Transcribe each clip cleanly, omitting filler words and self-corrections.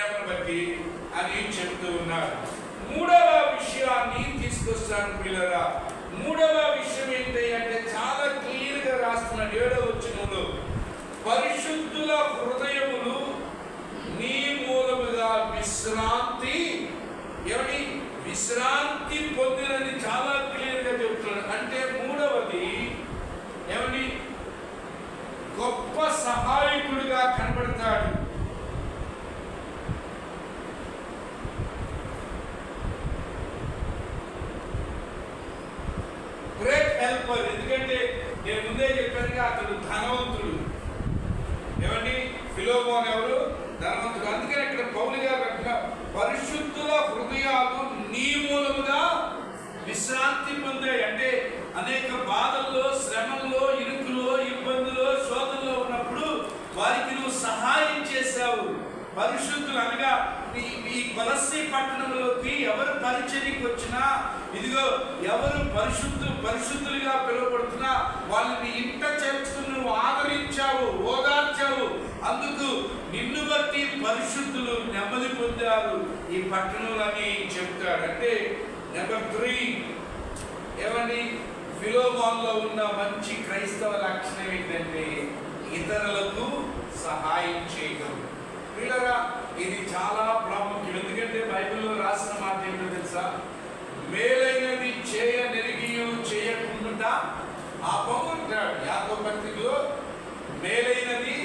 ప్రేమను బట్టి అని చెప్తూ ఉన్నారు. మూడవ విషయాన్ని తీసుకొస్తాను పిల్లరా. మూడవ విషయం ఏంటి అంటే చాలా క్లియర్ గా రాస్తున్నాడు 7వ వచనంలో, పరిశుద్ధుల హృదయములు నీ మూలముగా విశ్రాంతి పొందినని చాలా క్లియర్ గా చెప్తున్నాడు. అంటే మూడవది ఏమని, గొప్ప సహాయకుడిగా కనబడతాడు. Great helper. ఎందుకంటే నేను ముందే చెప్పానుగా అతడు ధనవంతుడు. ఏమండి, ఫిలోమోన్ ఎవరు? ధనవంతుడు. అందుకని ఇక్కడ పౌలు గారు పరిశుద్ధుల హృదయాలు నీ మూలముగా విశ్రాంతి పొందాయి. అంటే అనేక బాధల్లో, శ్రమల్లో, ఇరుకులో, ఇబ్బందులో, శోధనలో ఉన్నప్పుడు వారికి నువ్వు సహాయం చేశావు. పరిశుద్ధులు అనగా ఈ కొలస్సీ పట్టణంలోకి ఎవరు పరిచర్యకి వచ్చినా, ఇదిగో ఎవరు పరిశుద్ధులుగా పిలువబడుతున్నా వాళ్ళని ఇంట చేర్చుకుని నువ్వు ఆదరించావు, ఓదార్చావు. అందుకు నిన్ను బట్టి పరిశుద్ధులు నెమ్మది పొందారు ఈ పట్టణంలోని చెప్తాడు. అంటే నెంబర్ 3 ఏమని, ఫిలోమోన్లో ఉన్న మంచి క్రైస్తవ లక్షణం ఏంటంటే ఇతరులకు సహాయం చేయడం. పిల్లరా, ఇది చాలా ప్రాముఖ్యం. ఎందుకంటే బైబిల్లో రాసిన మాట ఏంటో తెలుసా, మేలైనది చేయనెరిగియు చేయకుండా ఆపమంటాడు. యాకోబు పత్రికలో మేలైనది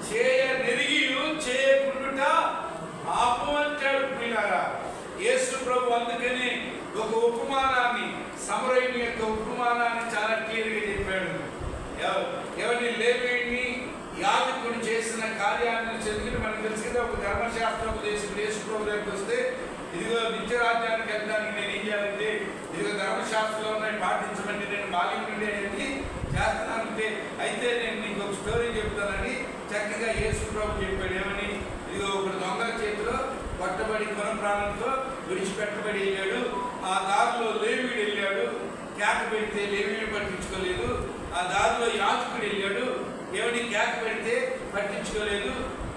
చేయనెరిగియు చేయకుండా ఆపమంటాడు. పిల్లరా, యేసు ప్రభు అందుకని ఒక ఉపమానాన్ని, సమరయుని యొక్క ఉపమానాన్ని చాలా క్లియర్గా చెప్పాడు. ఎవరిని లేవీయుని యాజకుడు చేసిన కార్యాన్ని చదివి మనకు తెలుసు కదా. ఒక ధర్మశాస్త్రం చేసిన యేసు ప్రభు దగ్గరికి వస్తే, ఇదిగో నిత్యరాజ్యానికి వెళ్ళడానికి నేను ఏం చేయాలంటే, ఇదిగో ధర్మశాస్త్రంలో ఉన్నాయి పాటించమంటే నేను బాల్యం నుండి అనేది చేస్తున్నానంటే, అయితే నేను నీకు ఒక స్టోరీ చెప్తానని చక్కగా యేసు ప్రభు చెప్పాడు. ఏమని, ఇదిగో ఒక దొంగల చేతిలో పట్టబడి కొన ప్రాణంతో విడిచిపెట్టబడి వెళ్ళాడు. ఆ దారిలో లేవీయుడు వెళ్ళాడు, కేక పెడితే లేవీయుడు పట్టించుకోలేదు. ఆ దారిలో యాజకుడు వెళ్ళాడు, ఏమని కేక పెడితే పట్టించుకోలేదు.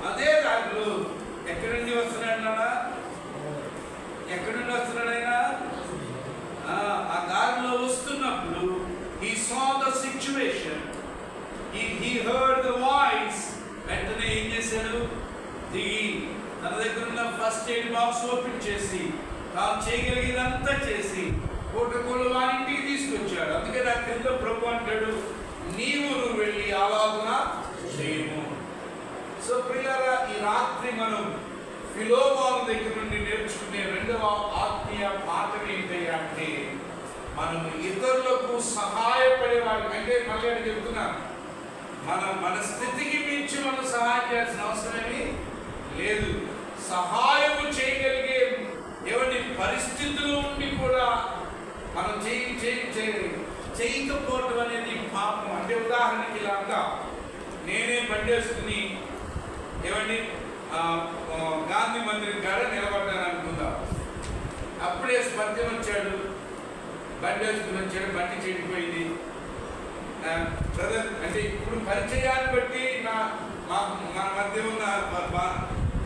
అదే దారిలో ఎక్కడి నుండి వస్తున్నాడు? ఎక్కడి నుండి వస్తున్నాడైనా? ఆ దారిలో వస్తున్నప్పుడు he saw the situation, he heard the voice. వెంటనే ఏం చేశాడు? దిగి తన దగ్గర ఉన్న ఫస్ట్ ఎయిడ్ బాక్స్ ఓపెన్ చేసి తాను చేయగలిగేదంతా చేసి పూటకోళ్ళు వారింటికి తీసుకొచ్చాడు. అందుకని ఆ క్రింద ప్రభు అంటాడు, నీవు వెళ్ళి అలాగున చేయము. సో ప్రియులారా, ఈ రాత్రి మనం ఫిలోమోను దగ్గర నుండి నేర్చుకునే రెండవ ఆత్మీయ పాఠం ఏంటి అంటే, మనము ఇతరులకు సహాయపడేవాళ్ళు. అంటే మళ్ళీ అని చెప్తున్నాను, మన స్థితికి మించి మనం సహాయం చేయాల్సిన అవసరమేమి లేదు. సహాయము చేయగలిగే ఎవరి పరిస్థితులు ఉండి కూడా మనం చేయకపోవటం అనేది పాపం. అంటే ఉదాహరణకి ఇలా అంతా, నేనే బండి వేసుకుని ఏమండి గాంధీ మందిరం కాడ నిలబడ్డాను అనుకుందాం. అప్పుడే స్పర్శం వచ్చాడు, బండి వేసుకుని వచ్చాడు, బండి చెడిపోయింది. బ్రదర్ అంటే ఇప్పుడు పరిచయాన్ని బట్టి మన మధ్య ఉన్న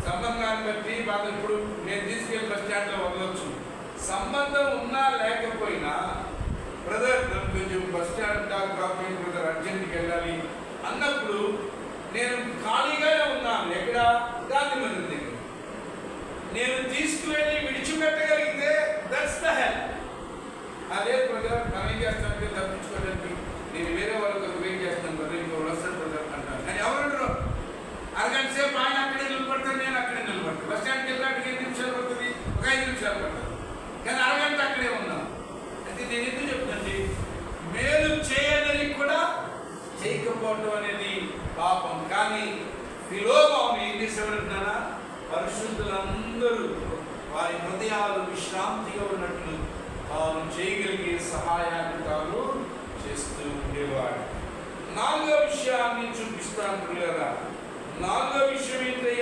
సంబంధాన్ని బట్టి వాళ్ళు ఇప్పుడు నేను తీసుకెళ్ళి బస్ స్టాండ్లో వదలవచ్చు. సంబంధం ఉన్నా లేకపోయినా, బ్రదర్ నన్ను కొంచెం బస్ స్టాండ్ దాకా డ్రాప్ చేయండి బ్రదర్, అర్జెంట్కి వెళ్ళాలి అన్నప్పుడు నేను ఖాళీగానే ఉన్నాను. ఎక్కడ? గాంధీ మందిరం దగ్గర. నేను తీసుకువెళ్ళి విడిచిపెట్టగలిగితే దట్స్ ద హెల్ప్. అదే బ్రదర్ మనం ఏం చేస్తానంటే తప్పించుకోవడానికి నేను వేరే వాళ్ళకి వెయిట్ చేస్తాను బ్రదర్, ఇంకో వస్తాను బ్రదర్ అంటాను. కానీ ఎవరంటారు? అరగంట సేపు ఆయన అక్కడే నిలబడతాను, నేను అక్కడే నిలబడతాను. బస్ స్టాండ్కి వెళ్ళడానికి 5 నిమిషాలు పడుతుంది, ఒక 5 నిమిషాలు పడుతుంది. కానీ అరగంట అక్కడే ఉన్నాను. అంటే నేను ఎందుకు చెప్తానండి, మేలు చేయదని కూడా చేయకపోవటం అనేది పాపం. కానీ ఫిలోమోను ఏం చేసేవాడున్నారా, పరిశుద్ధులందరూ వారి హృదయాలు విశ్రాంతిగా ఉన్నట్లు తాను చేయగలిగే సహాయాన్ని తాను చేస్తూ ఉండేవాడు. 4వ విషయాన్ని చూపిస్తాను. 4వ విషయం ఏంటంటే